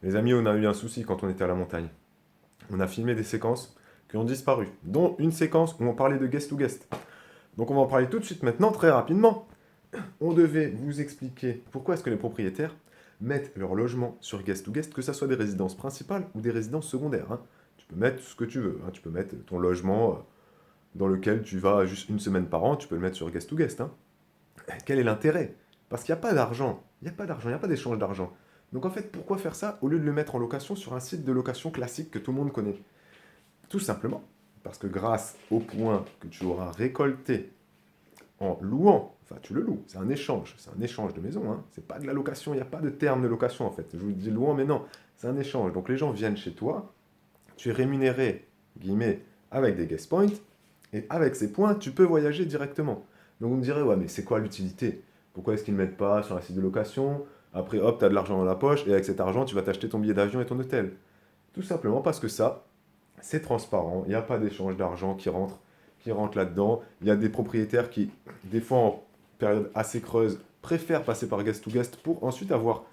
Les amis, on a eu un souci quand on était à la montagne. On a filmé des séquences qui ont disparu, dont une séquence où on parlait de guest to guest. Donc on va en parler tout de suite maintenant, très rapidement. On devait vous expliquer pourquoi est-ce que les propriétaires mettent leur logement sur guest to guest, que ce soit des résidences principales ou des résidences secondaires, hein. Tu peux mettre ce que tu veux, hein. Tu peux mettre ton logement dans lequel tu vas juste une semaine par an, tu peux le mettre sur guest to guest, hein. Quel est l'intérêt? Parce qu'il n'y a pas d'argent, il n'y a pas d'argent, il n'y a pas d'échange d'argent. Donc en fait, pourquoi faire ça au lieu de le mettre en location sur un site de location classique que tout le monde connaît? Tout simplement parce que grâce aux points que tu auras récoltés en louant, enfin tu le loues, c'est un échange de maison, hein. C'est pas de la location, il n'y a pas de terme de location en fait. Je vous dis louant, mais non, c'est un échange. Donc les gens viennent chez toi, tu es rémunéré, guillemets, avec des guest points, et avec ces points, tu peux voyager directement. Donc vous me direz, ouais, mais c'est quoi l'utilité? Pourquoi est-ce qu'ils ne mettent pas sur un site de location? Après, hop, tu as de l'argent dans la poche, et avec cet argent, tu vas t'acheter ton billet d'avion et ton hôtel. Tout simplement parce que ça, c'est transparent, il n'y a pas d'échange d'argent qui rentre là-dedans. Il y a des propriétaires qui, des fois en période assez creuse, préfèrent passer par guest to guest pour ensuite avoir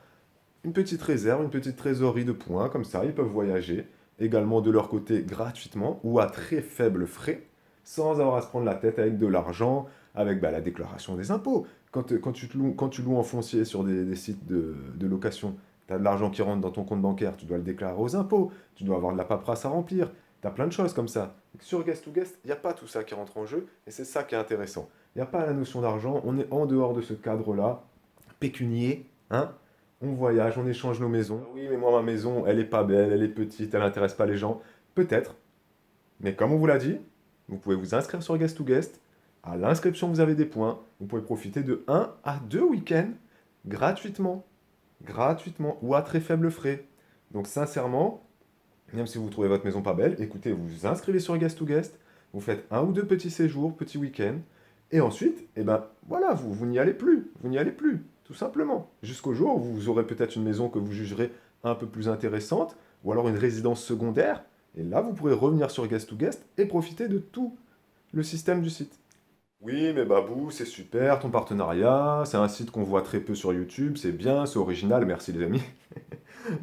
une petite réserve, une petite trésorerie de points, comme ça, ils peuvent voyager également de leur côté gratuitement ou à très faible frais, sans avoir à se prendre la tête avec de l'argent, avec la déclaration des impôts. Quand tu loues en foncier sur des sites de location, tu as de l'argent qui rentre dans ton compte bancaire, tu dois le déclarer aux impôts, tu dois avoir de la paperasse à remplir, tu as plein de choses comme ça. Sur Guest to Guest, il n'y a pas tout ça qui rentre en jeu, et c'est ça qui est intéressant. Il n'y a pas la notion d'argent, on est en dehors de ce cadre-là, pécunier, hein. On voyage, on échange nos maisons. Oui, mais moi, ma maison, elle est pas belle, elle est petite, elle n'intéresse pas les gens. Peut-être, mais comme on vous l'a dit, vous pouvez vous inscrire sur Guest to Guest. À l'inscription, vous avez des points. Vous pouvez profiter de 1 à 2 week-ends gratuitement. Gratuitement ou à très faible frais. Donc sincèrement, même si vous trouvez votre maison pas belle, écoutez, vous vous inscrivez sur Guest to Guest, vous faites 1 ou 2 petits séjours, petits week-ends, et ensuite, eh ben voilà, vous n'y allez plus, vous n'y allez plus, tout simplement. Jusqu'au jour où vous aurez peut-être une maison que vous jugerez un peu plus intéressante, ou alors une résidence secondaire, et là vous pourrez revenir sur Guest to Guest et profiter de tout le système du site. Oui, mais Babou, c'est super ton partenariat, c'est un site qu'on voit très peu sur YouTube, c'est bien, c'est original, merci les amis.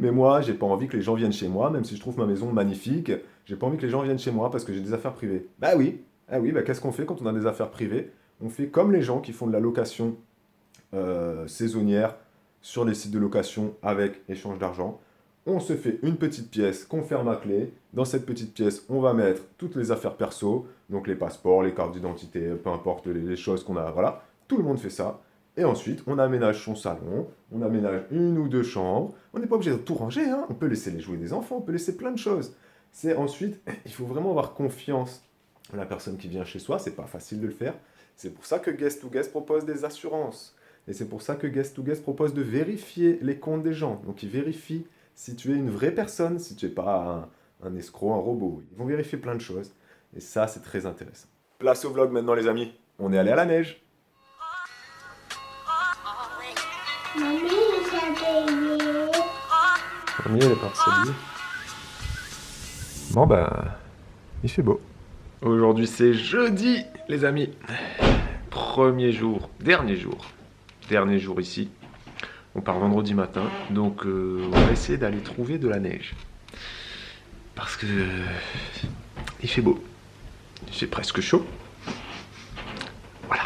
Mais moi, j'ai pas envie que les gens viennent chez moi, même si je trouve ma maison magnifique, j'ai pas envie que les gens viennent chez moi parce que j'ai des affaires privées. Bah oui, ah oui, bah qu'est-ce qu'on fait quand on a des affaires privées? On fait comme les gens qui font de la location saisonnière sur les sites de location avec échange d'argent. On se fait une petite pièce qu'on ferme à clé. Dans cette petite pièce, on va mettre toutes les affaires perso, donc les passeports, les cartes d'identité, peu importe les choses qu'on a, voilà. Tout le monde fait ça. Et ensuite, on aménage son salon, on aménage 1 ou 2 chambres. On n'est pas obligé de tout ranger, hein. On peut laisser les jouets des enfants, on peut laisser plein de choses. C'est ensuite, il faut vraiment avoir confiance en la personne qui vient chez soi. C'est pas facile de le faire. C'est pour ça que Guest to Guest propose des assurances. Et c'est pour ça que Guest to Guest propose de vérifier les comptes des gens. Donc, ils vérifient si tu es une vraie personne, si tu n'es pas un escroc, un robot. Ils vont vérifier plein de choses. Et ça, c'est très intéressant. Place au vlog maintenant, les amis. On est allé à la neige. Mamie, j'ai payé. Mamie, elle est partie s'habiller. Bon, ben, il fait beau. Aujourd'hui, c'est jeudi, les amis. Dernier jour ici. On part vendredi matin, donc on va essayer d'aller trouver de la neige. Parce que il fait beau. Il fait presque chaud. Voilà.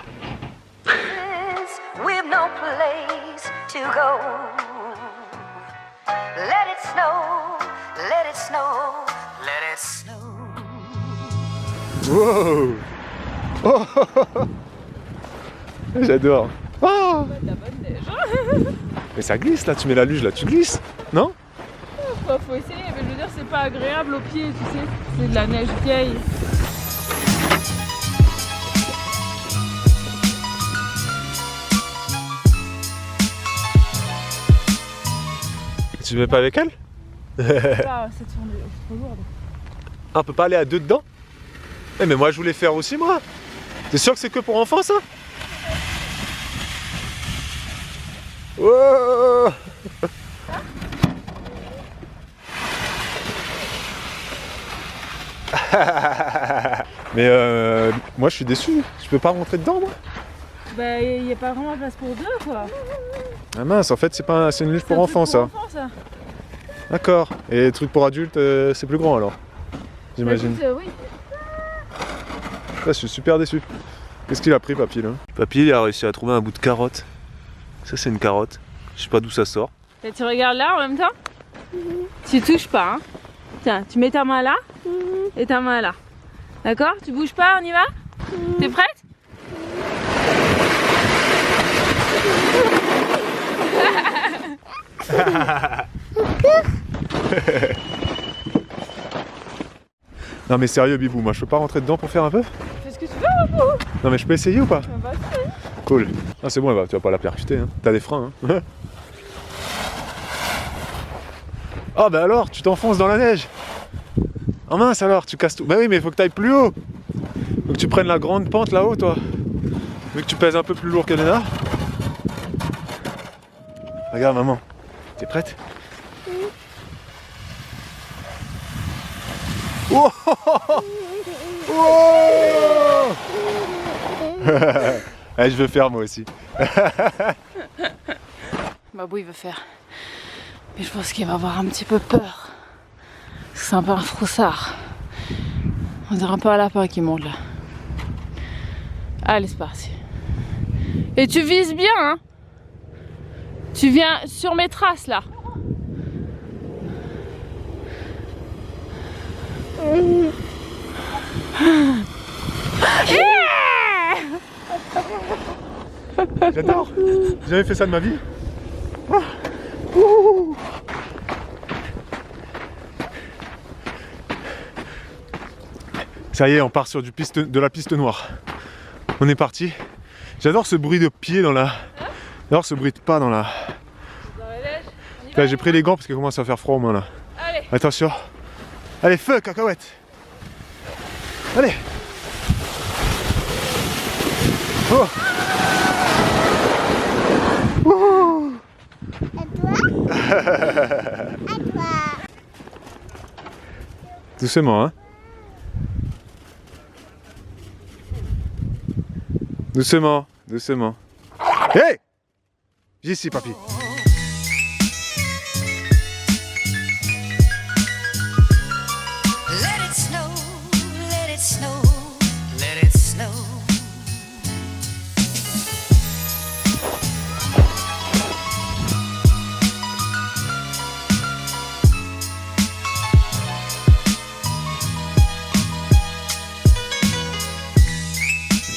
We've no place to go. Let it snow, let it snow, let it snow. Wow. Oh. J'adore. Oh. De la bonne neige. Mais ça glisse là, tu mets la luge là, tu glisses, non? Faut essayer, mais je veux dire, c'est pas agréable aux pieds, tu sais. C'est de la neige vieille. Tu ne mets pas avec elle? Ah, c'est trop lourd. On peut pas aller à 2 dedans? Eh mais moi je voulais faire aussi moi. T'es sûr que c'est que pour enfants ça? Wow. Mais moi je suis déçu, je peux pas rentrer dedans moi? Bah, il n'y a pas vraiment de place pour deux, quoi. Ah mince, en fait c'est une luge pour enfants ça. Pour enfants, ça. D'accord. Et les trucs pour adultes, c'est plus grand alors? J'imagine. Bah, écoute, oui. Là, je suis super déçu. Qu'est-ce qu'il a pris, Papy, là? Papy, il a réussi à trouver un bout de carotte. Ça, c'est une carotte. Je sais pas d'où ça sort. Et tu regardes là en même temps? Tu touches pas, hein? Tiens, tu mets ta main là et ta main là. D'accord? Tu bouges pas, on y va? T'es prête? Non mais sérieux Bibou, moi je peux pas rentrer dedans pour faire un peu? Fais ce que tu veux, Bibou. Non mais je peux essayer ou pas? Bah, Cool. Ah c'est bon, tu vas pas la percuter, hein. T'as des freins, hein. Ah bah alors, tu t'enfonces dans la neige. Oh mince alors, tu casses tout. Bah oui, mais il faut que t'ailles plus haut. Faut que tu prennes la grande pente là-haut, toi. Vu que tu pèses un peu plus lourd qu'Elena. Regarde maman, t'es prête? Oh oh Allez, je veux faire moi aussi. Babou il veut faire. Mais je pense qu'il va avoir un petit peu peur. C'est un peu un froussard. On dirait un peu un lapin qui monte là. Allez, c'est parti. Et tu vises bien, hein? Tu viens sur mes traces là. J'adore. J'ai jamais fait ça de ma vie. Ça y est, on part sur de la piste noire. On est parti. J'adore ce bruit de pied dans la... J'adore ce bruit de pas dans la... Dans la neige. On y Là, va, j'ai pris les gants parce qu'il commence à faire froid aux mains là. Allez. Attention. Allez, feu, cacahuète. Allez. Oh. Ouh. À toi. Doucement, hein. Doucement, doucement. Hey! Viens ici, papy. Let it snow, let it snow, let it snow.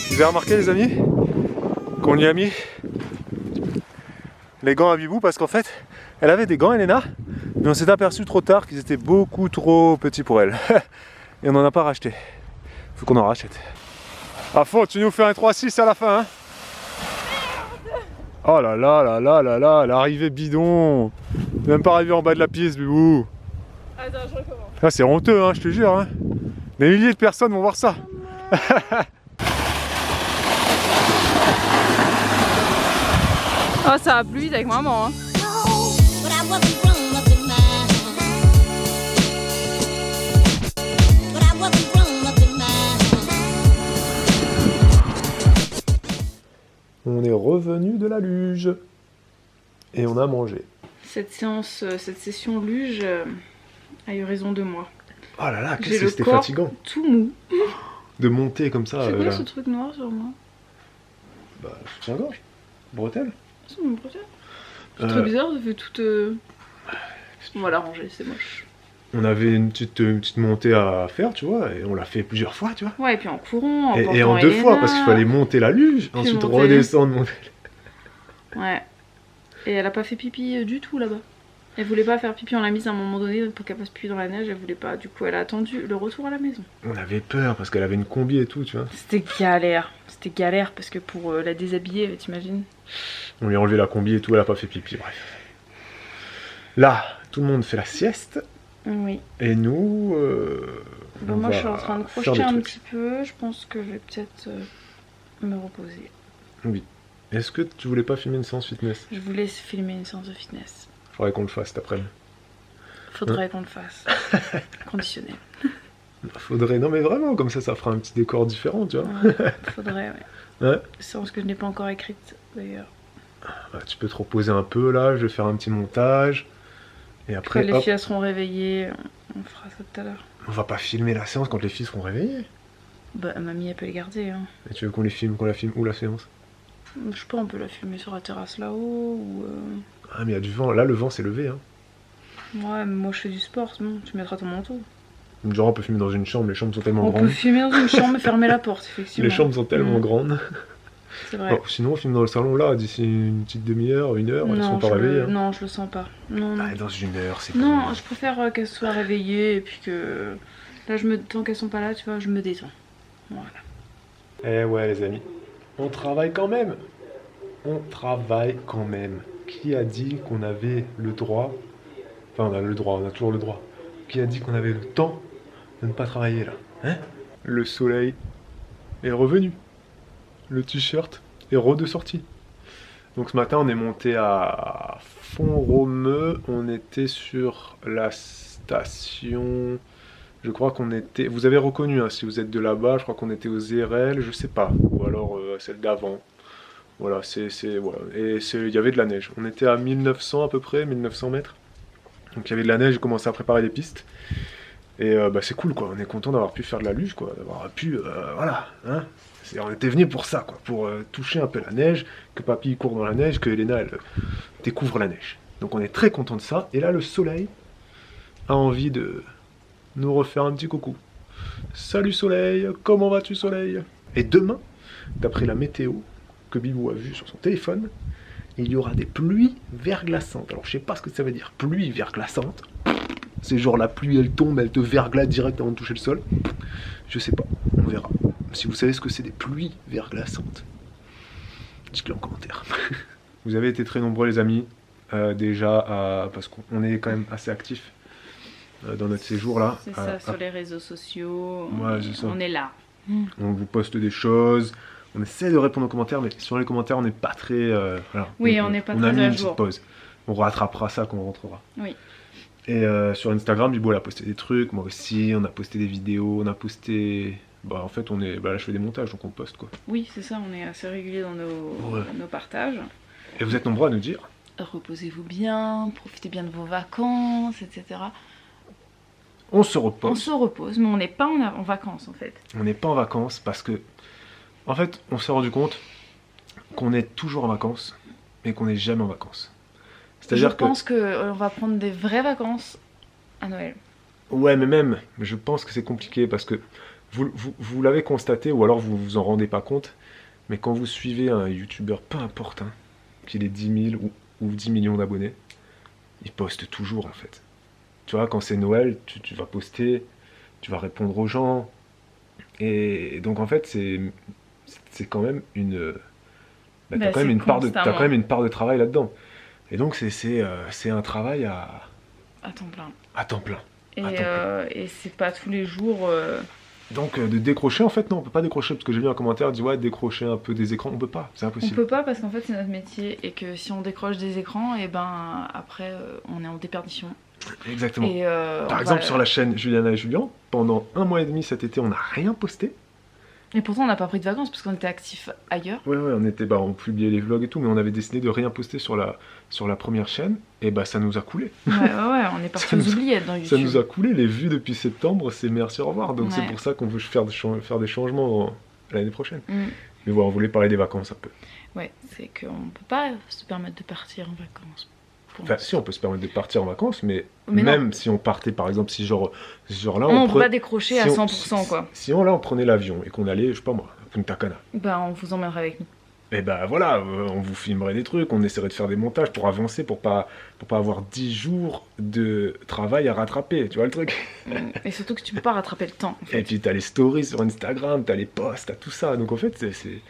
Vous avez remarqué les amis qu'on lui a mis les gants à Bibou parce qu'en fait elle avait des gants Elena mais on s'est aperçu trop tard qu'ils étaient beaucoup trop petits pour elle et on n'en a pas racheté. Faut qu'on en rachète. À fond, tu nous fais un 3-6 à la fin hein. Oh là là là là là là, l'arrivée bidon. Même pas arrivé en bas de la piste Bibou. Attends, je recommence. Là c'est honteux hein, je te jure hein. Des milliers de personnes vont voir ça. Oh, ça va plus vite avec maman, hein. But I wasn't grown up in mind. But I wasn't grown up in mind. On est revenu de la luge et on a mangé. Cette session luge a eu raison de moi. Oh là là, J'ai qu'est-ce que le c'était corps fatigant tout mou. de monter comme ça. C'est quoi là. ce truc noir sur moi? Bah, soutien-gorge, bretelle. C'est mon prochain. C'est très bizarre, ça fait toute... On va l'arranger, c'est moche. On avait une petite montée à faire, tu vois, et on l'a fait plusieurs fois, tu vois. Ouais, et puis en courant, en Et portant en deux Elena. fois, parce qu'il fallait monter la luge, ensuite monter. redescendre, monter. Ouais. Et elle a pas fait pipi du tout là-bas. Elle voulait pas faire pipi, on l'a mise à un moment donné pour qu'elle passe plus dans la neige, elle voulait pas. Du coup, elle a attendu le retour à la maison. On avait peur parce qu'elle avait une combi et tout, tu vois. C'était galère parce que pour la déshabiller, t'imagines? On lui a enlevé la combi et tout, elle a pas fait pipi, bref. Là, tout le monde fait la sieste, Oui. et nous. Bon, on moi va je suis en train de faire crocheter des un trucs. petit peu, je pense que je vais peut-être me reposer. Oui. Est-ce que tu voulais pas filmer une séance fitness? Je voulais filmer une séance de fitness. Faudrait qu'on le fasse cet après-midi. Faudrait qu'on le fasse. Conditionnel. Faudrait, non mais vraiment, comme ça fera un petit décor différent, tu vois. Ouais, faudrait, ouais. Ouais. Séance que je n'ai pas encore écrite d'ailleurs. Bah, tu peux te reposer un peu là, je vais faire un petit montage. Et Quand après, les hop, filles elles seront réveillées, on fera ça tout à l'heure. on va pas filmer la séance quand les filles seront réveillées. Bah, mamie, elle peut les garder. Hein. Et tu veux qu'on la filme où la séance? Je sais pas, on peut la filmer sur la terrasse là-haut ou. Ah, mais il y a du vent. Là, le vent s'est levé. Hein. Ouais, mais moi je fais du sport, c'est bon, tu mettras ton manteau. Genre, on peut filmer dans une chambre. Les chambres sont tellement On peut grandes. filmer dans une chambre et fermer la porte, effectivement. Les chambres sont tellement grandes. C'est vrai. Bon, sinon, on filme dans le salon là, d'ici une petite demi-heure, 1 heure. Elles sont pas réveillées. Hein. Non, je le sens pas. Non, non. Ah, dans 1 heure, c'est Non, bon. je préfère qu'elles soient réveillées et puis que. Là, tant qu'elles sont pas là, tu vois, je me détends. Voilà. Eh ouais, les amis. On travaille quand même. On travaille quand même. Qui a dit qu'on avait le droit? Enfin, on a le droit, on a toujours le droit. Qui a dit qu'on avait le temps de ne pas travailler là? Hein? Le soleil est revenu. Le t-shirt est de sortie. Donc ce matin, on est monté à Font-Romeu. On était sur la station. Je crois qu'on était. Vous avez reconnu, hein, si vous êtes de là-bas, je crois qu'on était aux ERL, je sais pas. Ou alors celle d'avant. Voilà, voilà. Et il y avait de la neige. On était à 1900 à peu près, 1900 mètres. Donc il y avait de la neige, j'ai commencé à préparer les pistes. Et bah, c'est cool, quoi. On est content d'avoir pu faire de la luge, quoi. D'avoir pu. Voilà. Hein. On était venus pour ça, quoi. Pour toucher un peu la neige, que papy court dans la neige, que Elena, elle découvre la neige. Donc on est très content de ça. Et là, le soleil a envie de nous refaire un petit coucou. Salut soleil, comment vas-tu soleil? Et demain, d'après la météo que Bibou a vue sur son téléphone, il y aura des pluies verglaçantes. Alors je sais pas ce que ça veut dire, pluie verglaçante. C'est genre la pluie elle tombe, elle te verglace direct avant de toucher le sol. Je sais pas, on verra. Si vous savez ce que c'est des pluies verglaçantes, dites-le en commentaire. Vous avez été très nombreux les amis, déjà, parce qu'on est quand même assez actifs dans notre séjour là. C'est ça, sur les réseaux sociaux. Ouais, c'est ça. On est là. On vous poste des choses, on essaie de répondre aux commentaires, mais sur les commentaires on n'est pas très... voilà. Oui, on n'est pas on très a mis à une jour. petite pause. On rattrapera ça quand on rentrera. Oui. Et sur Instagram, Bibo elle a posté des trucs, moi aussi, on a posté des vidéos, on a posté... Bah en fait on est... Bah là je fais des montages donc on poste quoi. Oui, c'est ça, on est assez régulier dans nos partages. Et vous êtes nombreux à nous dire. Reposez-vous bien, profitez bien de vos vacances, etc. On se On repose. se repose, mais on n'est pas en vacances en fait. On n'est pas en vacances parce que... En fait on s'est rendu compte qu'on est toujours en vacances mais qu'on n'est jamais en vacances. Je C'est-à-dire que... pense qu'on va prendre des vraies vacances à Noël. Ouais, mais même, je pense que c'est compliqué parce que vous l'avez constaté ou alors vous vous en rendez pas compte, mais quand vous suivez un youtubeur, peu importe, hein, qu'il ait 10 000 ou 10 millions d'abonnés, il poste toujours en fait. Tu vois, quand c'est Noël, tu vas poster, tu vas répondre aux gens, et donc en fait, c'est quand même une... Bah, Bah, t'as quand même c'est une part de, t'as constamment. quand même une part de travail là-dedans. Et donc c'est un travail À temps plein. à temps plein. Et, À temps plein. et c'est pas tous les jours. Donc de décrocher, en fait, non, on peut pas décrocher, parce que j'ai vu un commentaire qui dit ouais, décrocher un peu des écrans, on peut pas, c'est On impossible. peut pas parce qu'en fait c'est notre métier et que si on décroche des écrans, et ben après on est en déperdition. Exactement. Et Par on exemple, va- sur la chaîne Juliana et Julien, pendant 1 mois et demi cet été, on n'a rien posté. Et pourtant on n'a pas pris de vacances parce qu'on était actifs ailleurs. Ouais, on était, bah, on publiait les vlogs et tout, mais on avait décidé de rien poster sur la première chaîne, et bah ça nous a coulé. Ouais, on est parti Ça aux nous a- oubliettes dans YouTube. Ça nous a coulé, les vues depuis septembre, c'est merci, au revoir. Donc c'est Ouais. pour ça qu'on veut faire des changements l'année prochaine. Mm. Mais voilà, on voulait parler des vacances un peu. Ouais, c'est qu'on peut pas se permettre de partir en vacances. pour Enfin, l'instant. si, on peut se permettre de partir en vacances, mais Mais même si on partait, par exemple, si genre là, Non, on peut pre- pas décrocher à si on- 100% quoi. Si on prenait l'avion et qu'on allait, je sais pas moi, à Punta Cana, Bah on vous emmènerait avec nous. et ben voilà, on vous filmerait des trucs, on essaierait de faire des montages pour avancer, pour pas avoir 10 jours de travail à rattraper, tu vois le truc. Et surtout que tu peux pas rattraper le temps en Et fait. puis t'as les stories sur Instagram, t'as les posts, t'as tout ça, donc en fait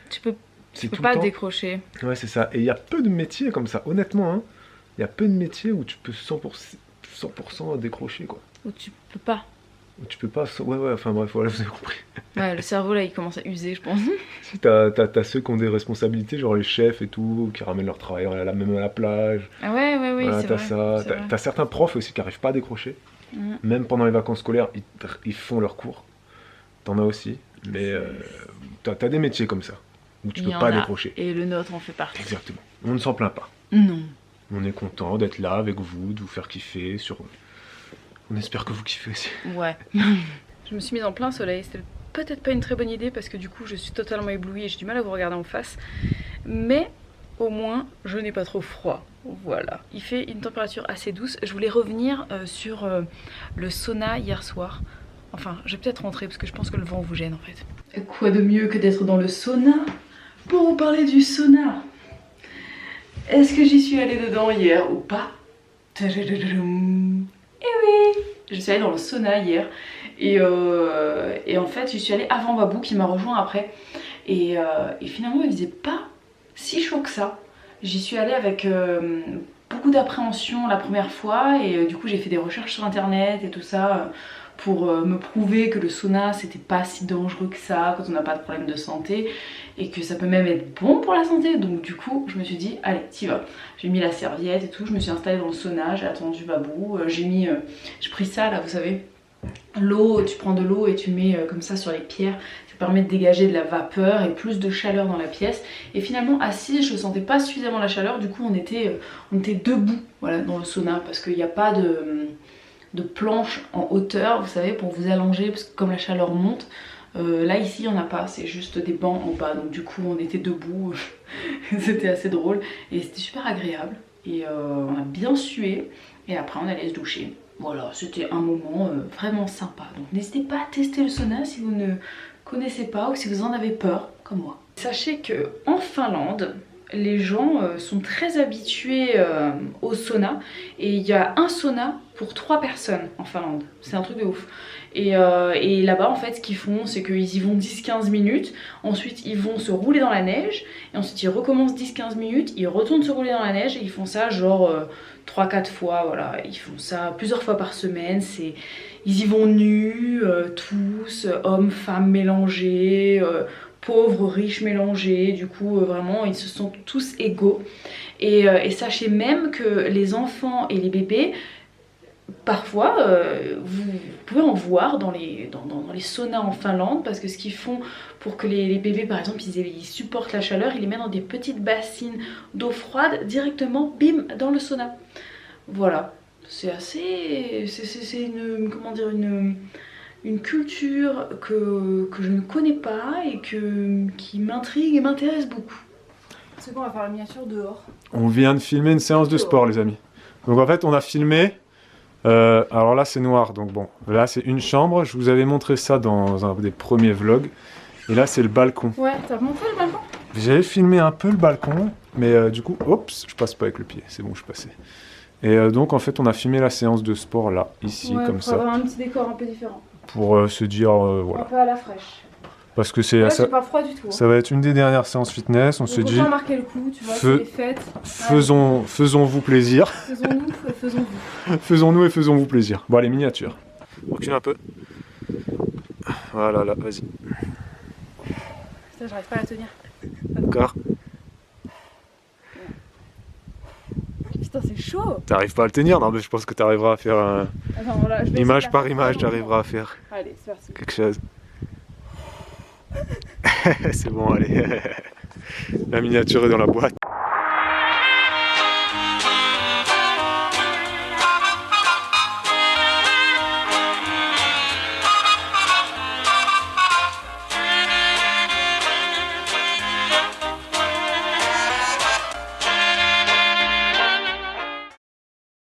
Tu peux c'est peux tout pas le temps. décrocher. Ouais, c'est ça. Et il y a peu de métiers comme ça, honnêtement, hein. Il y a peu de métiers où tu peux 100% décrocher, quoi. Ou tu peux pas. Où tu peux pas... Ouais, enfin bref, voilà, vous avez compris. Ouais, le cerveau là il commence à user je pense. Si t'as ceux qui ont des responsabilités, genre les chefs et tout, qui ramènent leur travail même à la plage. Ah ouais, oui, Voilà, c'est t'as vrai. ça. c'est vrai. T'as certains profs aussi qui arrivent pas à décrocher. Mhm. Même pendant les vacances scolaires, ils font leurs cours. T'en as aussi. Mais t'as des métiers comme ça, où tu Il peux y en pas a. décrocher. Et le nôtre en fait partie. Exactement. On ne s'en plaint pas. Non. On est content d'être là avec vous, de vous faire kiffer. On espère que vous kiffez aussi. Ouais. Je me suis mise en plein soleil, c'était peut-être pas une très bonne idée parce que du coup je suis totalement éblouie et j'ai du mal à vous regarder en face. Mais au moins je n'ai pas trop froid. Voilà. Il fait une température assez douce. Je voulais revenir sur le sauna hier soir. Enfin, je vais peut-être rentrer parce que je pense que le vent vous gêne en fait. Quoi de mieux que d'être dans le sauna pour vous parler du sauna? Est-ce que j'y suis allée dedans hier ou pas? Eh oui! Je suis allée dans le sauna hier et en fait j'y suis allée avant Babou qui m'a rejoint après et finalement il faisait pas si chaud que ça. J'y suis allée avec beaucoup d'appréhension la première fois et du coup j'ai fait des recherches sur internet et tout ça pour me prouver que le sauna c'était pas si dangereux que ça quand on n'a pas de problème de santé et que ça peut même être bon pour la santé. Donc du coup je me suis dit allez t'y vas. J'ai mis la serviette et tout, je me suis installée dans le sauna, j'ai attendu Babou, j'ai pris ça là vous savez, l'eau, tu prends de l'eau et tu mets comme ça sur les pierres, ça permet de dégager de la vapeur et plus de chaleur dans la pièce. Et finalement assise je sentais pas suffisamment la chaleur, du coup on était debout voilà, dans le sauna parce qu'il n'y a pas de planche en hauteur, vous savez, pour vous allonger, parce que comme la chaleur monte, là ici il n'y en a pas, c'est juste des bancs en bas, donc du coup on était debout, c'était assez drôle, et c'était super agréable, et on a bien sué, et après on allait se doucher. Voilà, c'était un moment vraiment sympa, donc n'hésitez pas à tester le sauna si vous ne connaissez pas, ou si vous en avez peur, comme moi. Sachez que en Finlande, les gens sont très habitués au sauna et il y a un sauna pour 3 personnes en Finlande, c'est un truc de ouf. Et là-bas en fait ce qu'ils font c'est qu'ils y vont 10-15 minutes, ensuite ils vont se rouler dans la neige et ensuite ils recommencent 10-15 minutes, ils retournent se rouler dans la neige et ils font ça genre 3-4 fois, voilà, ils font ça plusieurs fois par semaine, ils y vont nus, tous, hommes, femmes mélangés, pauvres, riches mélangés, du coup vraiment ils se sentent tous égaux et sachez même que les enfants et les bébés parfois vous pouvez en voir dans les saunas en Finlande parce que ce qu'ils font pour que les bébés par exemple ils supportent la chaleur, ils les mettent dans des petites bassines d'eau froide directement bim dans le sauna. Voilà, c'est assez, c'est une, comment dire, une culture que je ne connais pas et qui m'intrigue et m'intéresse beaucoup. C'est quoi, on va faire la miniature dehors? On vient de filmer une séance de sport les amis. Donc en fait on a filmé, alors là c'est noir donc bon, là c'est une chambre, je vous avais montré ça dans un des premiers vlogs. Et là c'est le balcon. Ouais, t'as montré le balcon? J'avais filmé un peu le balcon, mais du coup, oups, je passe pas avec le pied, c'est bon, je suis passé. Et donc en fait on a filmé la séance de sport là, ici, ouais, comme pour ça. avoir un petit décor un peu différent. Pour se dire, voilà. Un peu à la fraîche. Parce que c'est Là c'est pas froid du tout. Hein. Ça va être une des dernières séances fitness, on se dit... Autant marquer le coup, tu vois, c'est les fêtes. Faisons-vous plaisir. Faisons-nous et faisons-vous. Faisons-nous et faisons-vous plaisir. Bon allez, miniature. Recule un peu. Voilà, là, vas-y. Putain, j'arrive pas à la tenir. D'accord. Putain, c'est chaud. T'arrives pas à le tenir? Non, mais je pense que t'arriveras à faire Attends, voilà, je vais image essayer par de la image, faire. t'arriveras à faire Allez, c'est parti. quelque chose. C'est bon, allez. La miniature est dans la boîte.